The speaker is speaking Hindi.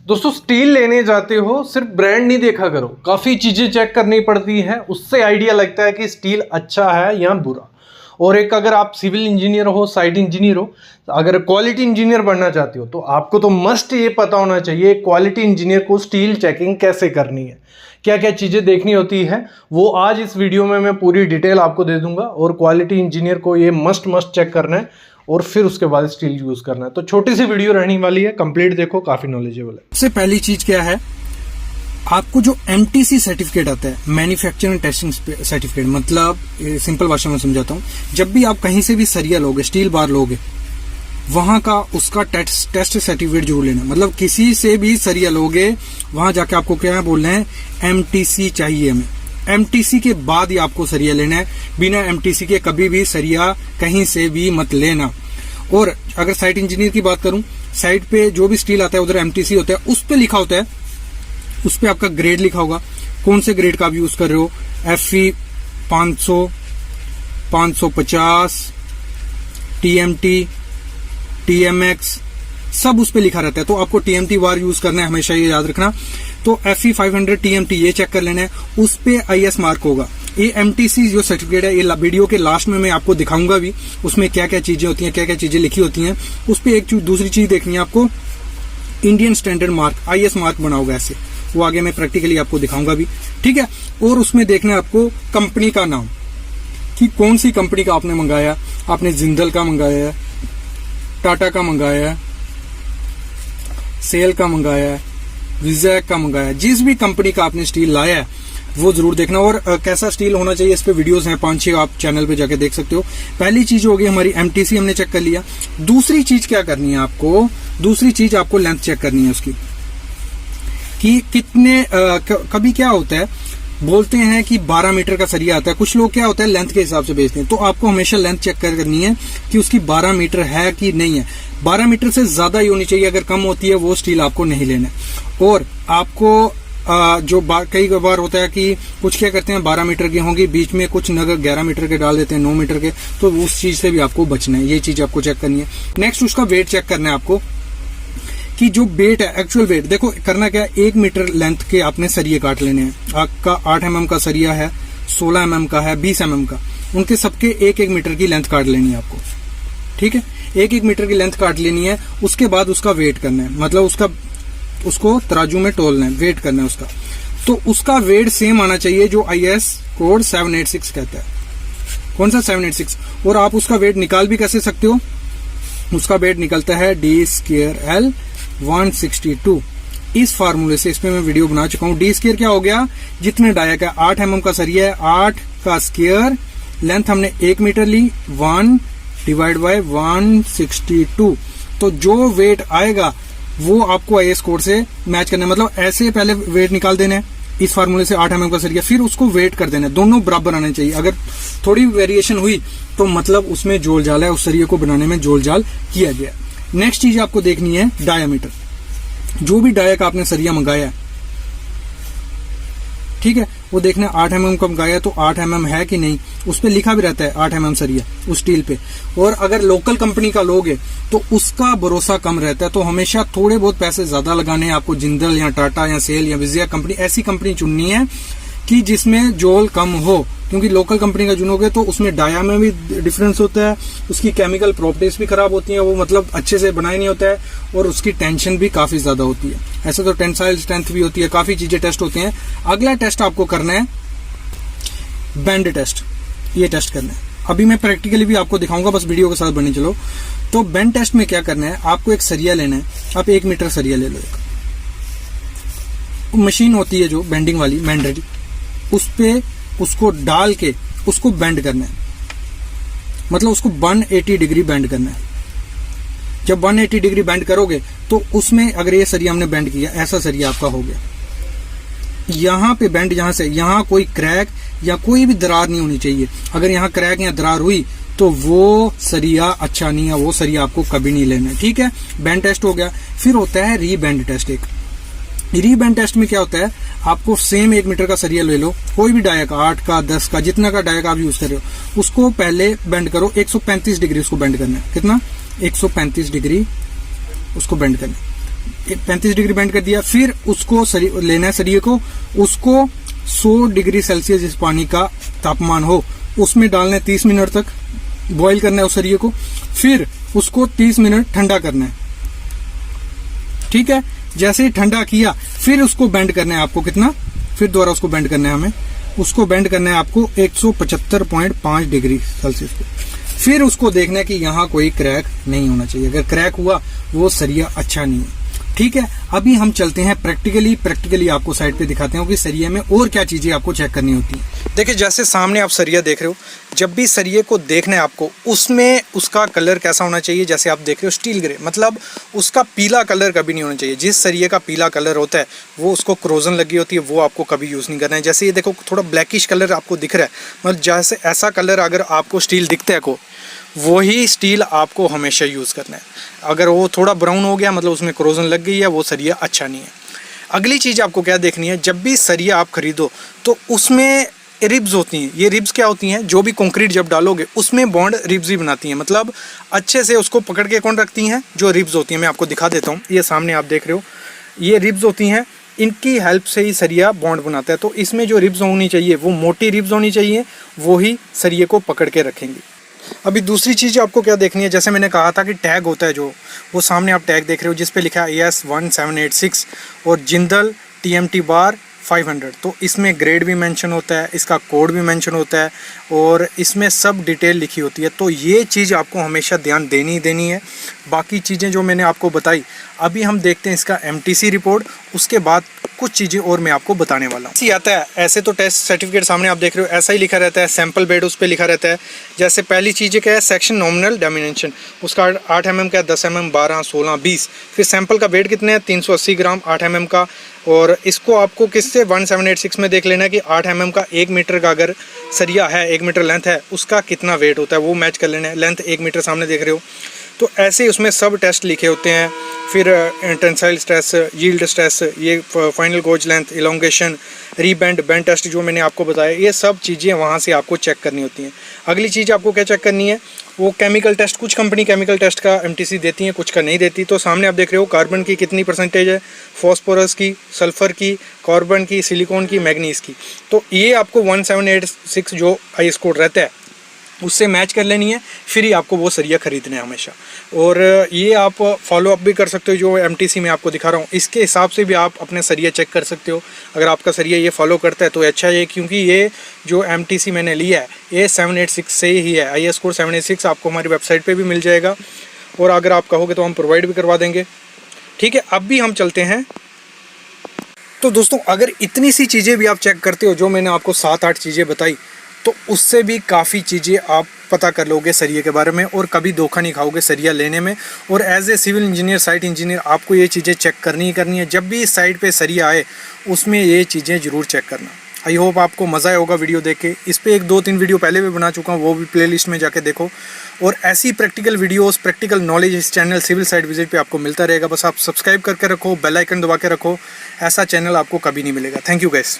दोस्तों स्टील लेने जाते हो सिर्फ ब्रांड नहीं देखा करो, काफ़ी चीज़ें चेक करनी पड़ती हैं, उससे आइडिया लगता है कि स्टील अच्छा है या बुरा। और एक अगर आप सिविल इंजीनियर हो, साइट इंजीनियर हो, अगर क्वालिटी इंजीनियर बनना चाहते हो तो आपको तो मस्ट ये पता होना चाहिए क्वालिटी इंजीनियर को स्टील चेकिंग कैसे करनी है, क्या क्या चीज़ें देखनी होती है, वो आज इस वीडियो में मैं पूरी डिटेल आपको दे दूंगा। और क्वालिटी इंजीनियर को ये मस्ट चेक करना है और फिर उसके बाद स्टील यूज करना है। तो छोटी सी वीडियो रहने वाली है, कंप्लीट देखो, काफी नॉलेजेबल है। सबसे पहली चीज क्या है, आपको जो MTC सर्टिफिकेट आता है, मैन्युफैक्चरिंग टेस्टिंग सर्टिफिकेट, मतलब सिंपल भाषा में समझाता हूँ, जब भी आप कहीं से भी सरिया लोगे, स्टील बार लोगे, वहां का उसका टेस्ट सर्टिफिकेट जरूर लेना। मतलब किसी से भी सरिया लोगे, वहां जाके आपको क्या बोलना है, MTC चाहिए हमें। MTC के बाद ही आपको सरिया लेना है, बिना MTC के कभी भी सरिया कहीं से भी मत लेना। और अगर साइट इंजीनियर की बात करूं, साइट पे जो भी स्टील आता है उधर MTC होता है, उस पे लिखा होता है, उस पे आपका ग्रेड लिखा होगा, कौन से ग्रेड का आप यूज कर रहे हो, FE 500, 550, TMT, TMX, सब उस पे लिखा रहता है। तो आपको TMT बार यूज करना है, हमेशा ये याद रखना। तो FE 500 TMT ये चेक कर लेना है, उस पे IS मार्क होगा। ये MTC जो सर्टिफिकेट है, ये वीडियो के लास्ट में मैं आपको दिखाऊंगा भी, उसमें क्या क्या चीजें होती हैं, क्या क्या चीजें लिखी होती हैं। उस पे एक दूसरी चीज देखनी है आपको, Indian standard mark, IS mark बना होगा ऐसे, वो आगे मैं प्रैक्टिकली आपको दिखाऊंगा भी, ठीक है। और उसमें देखना है आपको कंपनी का नाम, कि कौन सी कंपनी का आपने मंगाया, आपने जिंदल का मंगाया है, टाटा का मंगाया है, सेल का मंगाया है, विजय का मंगाया, जिस भी कंपनी का आपने स्टील लाया है वो जरूर देखना। और कैसा स्टील होना चाहिए, इस पे वीडियोस हैं 5-6, आप चैनल पे जाके देख सकते हो। पहली चीज होगी हमारी MTC, हमने चेक कर लिया। दूसरी चीज क्या करनी है आपको, दूसरी चीज आपको लेंथ चेक करनी है उसकी, कि कितने कभी क्या होता है, बोलते हैं कि 12 मीटर का सरिया आता है, कुछ लोग क्या होता है लेंथ के हिसाब से बेचते हैं। तो आपको हमेशा लेंथ चेक करनी है कि उसकी 12 मीटर है कि नहीं है। 12 मीटर से ज्यादा ही होनी चाहिए, अगर कम होती है वो स्टील आपको नहीं लेना। और आपको जो कई बार होता है कि कुछ क्या करते हैं, 12 मीटर की होंगी, बीच में कुछ नगर 11 मीटर के डाल देते हैं, 9 मीटर के, तो उस चीज से भी आपको बचना है। ये चीज आपको चेक करनी है। नेक्स्ट उसका वेट चेक करना है आपको, कि जो वेट है, एक्चुअल वेट, देखो करना क्या है, 1 मीटर लेंथ के आपने सरिये काट लेने हैं। आपका 8 mm का सरिया है, 16 mm का है, 20 mm का, उनके सबके 1-1 मीटर की लेंथ काट लेनी है आपको, ठीक है। 1-1 मीटर की लेंथ काट लेनी है। उसके बाद उसका वेट करना है, मतलब उसको तराजू में तोलना है, वेट करना है उसका। तो उसका वेट सेम आना चाहिए जो IS कोड 786 कहता है। कौन सा 786? और आप उसका वेट निकाल भी कैसे सकते हो, उसका वेट निकलता है D² L162। इस फार्मूले से, इस पे मैं वीडियो बना चुका हूँ। D² क्या हो गया, जितने डाया का 8 mm का सरिया है, 8 का स्क्वायर, लेंथ हमने 1 मीटर ली, 1 डिवाइड बाय 162। तो जो वेट आएगा वो आपको IS कोड से मैच करना है। मतलब ऐसे पहले वेट निकाल देना है इस फार्मूले से, 8 mm का सरिया, फिर उसको वेट कर देना है, दोनों बराबर आने चाहिए। अगर थोड़ी वेरिएशन हुई तो मतलब उसमें जोल जाल है, उस सरिये को बनाने में जोल जाल किया गया। नेक्स्ट चीज आपको देखनी है डायामीटर, जो भी डाया का आपने सरिया मंगाया है, ठीक है, वो देखना है 8 mm का मंगाया तो 8 mm है कि नहीं, उस पे लिखा भी रहता है 8 mm सरिया उस स्टील पे। और अगर लोकल कंपनी का लोगे तो उसका भरोसा कम रहता है, तो हमेशा थोड़े बहुत पैसे ज्यादा लगाने हैं आपको। जिंदल या टाटा या सेल या विजय कंपनी, ऐसी कंपनी चुननी है कि जिसमें जोल कम हो, क्योंकि लोकल कंपनी का चुनोगे तो उसमें डाया में भी डिफरेंस होता है, उसकी केमिकल प्रॉपर्टीज भी खराब होती हैं, वो मतलब अच्छे से बनाया नहीं होता है, और उसकी टेंशन भी काफी ज्यादा होती है। ऐसे तो टेंसाइल स्ट्रेंथ भी होती है, काफी चीजें टेस्ट होते हैं। अगला टेस्ट आपको करना है बेंड टेस्ट, ये टेस्ट करना है। अभी मैं प्रैक्टिकली भी आपको दिखाऊंगा, बस वीडियो के साथ बने चलो। तो बेंड टेस्ट में क्या करना है, आपको एक सरिया लेना है, आप 1 मीटर सरिया ले लो। एक मशीन होती है जो बेंडिंग वाली, मैंडेटरी, उस पे उसको डाल के उसको बेंड करना है, मतलब उसको 180 डिग्री बेंड करना है। जब 180 डिग्री बेंड करोगे तो उसमें अगर ये सरिया हमने बेंड किया, ऐसा सरिया आपका हो गया, यहाँ पे बेंड, यहाँ से यहाँ कोई क्रैक या कोई भी दरार नहीं होनी चाहिए। अगर यहाँ क्रैक या दरार हुई तो वो सरिया अच्छा नहीं है, वो सरिया आपको कभी नहीं लेना है, ठीक है। बेंड टेस्ट हो गया। फिर होता है रीबेंड टेस्ट। एक रीबेंड टेस्ट में क्या होता है, आपको सेम 1 मीटर का सरिया ले लो, कोई भी डाया का, 8 का, 10 का, जितना का डाया का आप यूज कर रहे हो, उसको पहले बेंड करो, 135 डिग्री उसको बेंड करना है। कितना? 135 डिग्री उसको बेंड करना है। 35 डिग्री बेंड कर दिया। फिर उसको लेना है सरिये को, उसको 100 डिग्री सेल्सियस जिस पानी का तापमान हो उसमें डालना है, 30 मिनट तक बॉईल करना है उस सरिये को। फिर उसको 30 मिनट ठंडा करना है, ठीक है। जैसे ही ठंडा किया फिर उसको बेंड करना है आपको, कितना, फिर दोबारा उसको बेंड करना है हमें, उसको बेंड करना है आपको 175.5 डिग्री सेल्सियस पे। फिर उसको देखना है कि यहाँ कोई क्रैक नहीं होना चाहिए, अगर क्रैक हुआ वो सरिया अच्छा नहीं है, ठीक है। अभी हम चलते हैं प्रैक्टिकली आपको साइड पे दिखाते हैं कि सरिये में और क्या चीजें आपको चेक करनी होती है। देखिए जैसे सामने आप सरिया देख रहे हो, जब भी सरिये को देखना है आपको, उसमें उसका कलर कैसा होना चाहिए, जैसे आप देख रहे हो स्टील ग्रे, मतलब उसका पीला कलर कभी नहीं होना चाहिए। जिस सरिये का पीला कलर होता है वो उसको क्रोजन लगी होती है, वो आपको कभी यूज़ नहीं करना है। जैसे ये देखो थोड़ा ब्लैकिश कलर आपको दिख रहा है, मतलब जैसे ऐसा कलर अगर आपको स्टील दिखता है को, वही स्टील आपको हमेशा यूज़ करना है। अगर वो थोड़ा ब्राउन हो गया मतलब उसमें क्रोजन लग गई है, वो सरिया अच्छा नहीं है। अगली चीज़ आपको क्या देखनी है, जब भी सरिया आप खरीदो तो उसमें रिब्स होती हैं। ये रिब्स क्या होती हैं, जो भी कंक्रीट जब डालोगे उसमें बॉन्ड रिब्स ही बनाती हैं, मतलब अच्छे से उसको पकड़ के कौन रखती हैं, जो रिब्स होती हैं। मैं आपको दिखा देता हूँ, ये सामने आप देख रहे हो, ये रिब्स होती हैं, इनकी हेल्प से ही सरिया बॉन्ड बनाता है। तो इसमें जो रिब्स होनी चाहिए वो मोटी रिब्स होनी चाहिए, वो ही सरिये को पकड़ के रखेंगी। अभी दूसरी चीज़ आपको क्या देखनी है, जैसे मैंने कहा था कि टैग होता है जो, वो सामने आप टैग देख रहे हो जिस पे लिखा है AS1786 और जिंदल TMT बार 500। तो इसमें ग्रेड भी मेंशन होता है, इसका कोड भी मेंशन होता है और इसमें सब डिटेल लिखी होती है। तो ये चीज़ आपको हमेशा ध्यान देनी है। बाकी चीज़ें जो मैंने आपको बताई, अभी हम देखते हैं इसका MTC रिपोर्ट, उसके बाद कुछ चीज़ें और मैं आपको बताने वाला हूँ। ऐसे आता है, ऐसे तो टेस्ट सर्टिफिकेट सामने आप देख रहे हो ऐसा ही लिखा रहता है, सैंपल बेड उस पर लिखा रहता है। जैसे पहली चीज़ क्या है, सेक्शन नॉमिनल डायमेंशन, उसका 8 mm का, 10 mm, 12, 16, 20। फिर सैंपल का वेट कितने हैं, 380 ग्राम, 8 mm का। और इसको आपको किससे 1786 में देख लेना है कि 8 mm का 1 मीटर का अगर सरिया है, 1 मीटर लेंथ है, उसका कितना वेट होता है वो मैच कर लेना है। लेंथ 1 मीटर सामने देख रहे हो, तो ऐसे ही उसमें सब टेस्ट लिखे होते हैं। फिर टेंसाइल स्ट्रेस, यील्ड स्ट्रेस, ये final gauge length, elongation, rebend, bend test जो मैंने आपको बताया, ये सब चीज़ें वहाँ से आपको चेक करनी होती हैं। अगली चीज़ आपको क्या चेक करनी है, वो केमिकल टेस्ट। कुछ कंपनी केमिकल टेस्ट का MTC देती हैं, कुछ का नहीं देती। तो सामने आप देख रहे हो कार्बन की कितनी परसेंटेज है, फॉस्फोरस की, सल्फ़र की, कार्बन की, सिलिकॉन की, मैग्नीज की। तो ये आपको 1786 जो IS कोड रहता है उससे मैच कर लेनी है, फिर ही आपको वो सरिया खरीदना है हमेशा। और ये आप फॉलो अप भी कर सकते हो, जो MTC में आपको दिखा रहा हूँ इसके हिसाब से भी आप अपने सरिया चेक कर सकते हो। अगर आपका सरिया ये फॉलो करता है तो अच्छा है, क्योंकि ये जो MTC मैंने लिया है ये 786 से ही है। IS कोड 786 आपको हमारी वेबसाइट पर भी मिल जाएगा, और अगर आप कहोगे तो हम प्रोवाइड भी करवा देंगे, ठीक है। अब भी हम चलते हैं। तो दोस्तों अगर इतनी सी चीज़ें भी आप चेक करते हो, जो मैंने आपको 7-8 चीज़ें बताई, तो उससे भी काफ़ी चीज़ें आप पता कर लोगे सरिये के बारे में, और कभी धोखा नहीं खाओगे सरिया लेने में। और as a civil engineer, site engineer, आपको ये चीज़ें चेक करनी ही करनी है। जब भी साइट पे सरिया आए उसमें ये चीज़ें ज़रूर चेक करना। आई होप आपको मज़ा आया होगा वीडियो देख के। इस पर 1-2-3 वीडियो पहले भी बना चुका हूँ, वो भी प्लेलिस्ट में जाके देखो। और ऐसी प्रैक्टिकल वीडियोस, प्रैक्टिकल नॉलेज इस चैनल सिविल साइट विजिट पे आपको मिलता रहेगा। बस आप सब्सक्राइब करके रखो, बेल आइकन दबा के रखो, ऐसा चैनल आपको कभी नहीं मिलेगा। Thank you guys.